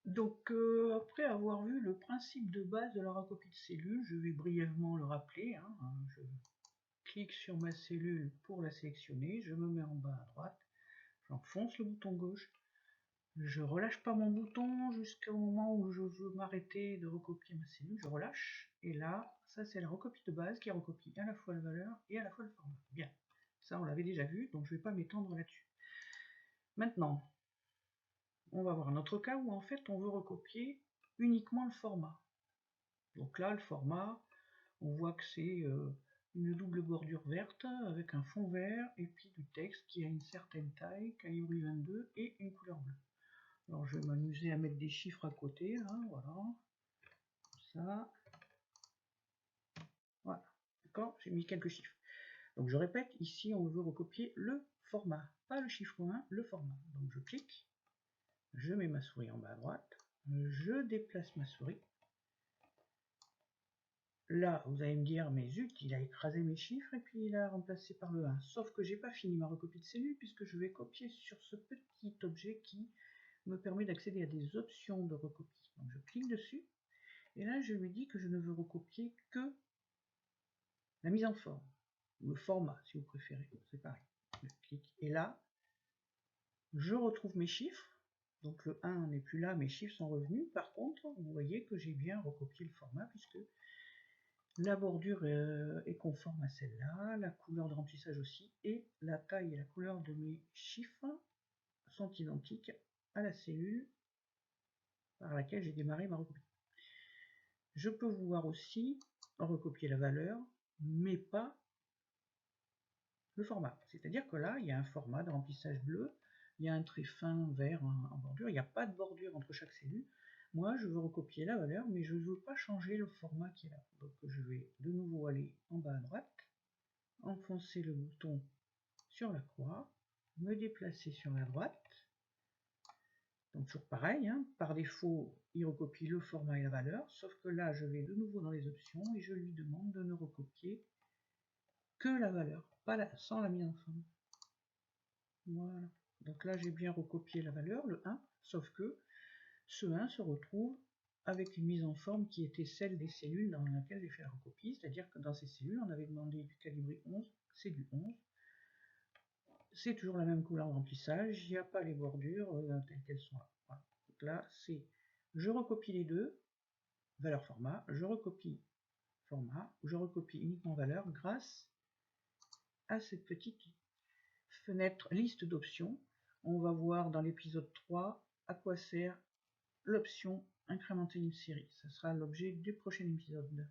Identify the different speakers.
Speaker 1: Donc, après avoir vu le principe de base de la recopie de cellules, je vais brièvement le rappeler. Je clique sur ma cellule pour la sélectionner, je me mets en bas à droite, j'enfonce le bouton gauche, je relâche pas mon bouton jusqu'au moment où je veux m'arrêter de recopier ma cellule, je relâche, et là, ça c'est la recopie de base qui recopie à la fois la valeur et à la fois le format. Bien, ça on l'avait déjà vu, donc je ne vais pas m'étendre là-dessus. Maintenant, on va voir un autre cas où en fait on veut recopier uniquement le format. Donc là, le format, on voit que c'est une double bordure verte avec un fond vert et puis du texte qui a une certaine taille, Calibri 22 et une couleur bleue. Alors je vais m'amuser à mettre des chiffres à côté, là, voilà, comme ça. Voilà, d'accord, j'ai mis quelques chiffres. Donc je répète, ici on veut recopier le format, pas le chiffre 1, le format. Donc je clique, je mets ma souris en bas à droite, je déplace ma souris. Là, vous allez me dire, mais zut, il a écrasé mes chiffres et puis il a remplacé par le 1. Sauf que j'ai pas fini ma recopie de cellule puisque je vais copier sur ce petit objet qui me permet d'accéder à des options de recopie. Donc je clique dessus et là je lui dis que je ne veux recopier que la mise en forme, ou le format si vous préférez, c'est pareil. Je clique et là, je retrouve mes chiffres. Donc le 1 n'est plus là, mes chiffres sont revenus. Par contre, vous voyez que j'ai bien recopié le format puisque la bordure est conforme à celle-là, la couleur de remplissage aussi, et la taille et la couleur de mes chiffres sont identiques à la cellule par laquelle j'ai démarré ma recopie. Je peux voir aussi recopier la valeur, mais pas le format. C'est-à-dire que là, il y a un format de remplissage bleu, il y a un trait fin vert en bordure, il n'y a pas de bordure entre chaque cellule. Moi, je veux recopier la valeur, mais je ne veux pas changer le format qui est là. Donc je vais de nouveau aller en bas à droite, enfoncer le bouton sur la croix, me déplacer sur la droite. Donc toujours pareil, par défaut, il recopie le format et la valeur, sauf que là, je vais de nouveau dans les options et je lui demande de ne recopier que la valeur, pas sans la mise en forme. Voilà. Donc là, j'ai bien recopié la valeur, le 1, sauf que ce 1 se retrouve avec une mise en forme qui était celle des cellules dans laquelle j'ai fait la recopie, c'est-à-dire que dans ces cellules, on avait demandé du Calibri 11, c'est du 11. C'est toujours la même couleur de remplissage, il n'y a pas les bordures telles qu'elles sont là. Voilà. Donc là, c'est je recopie les deux, valeur format, je recopie format, je recopie uniquement valeur grâce à cette petite fenêtre liste d'options. On va voir dans l'épisode 3 à quoi sert l'option incrémenter une série. Ce sera l'objet du prochain épisode.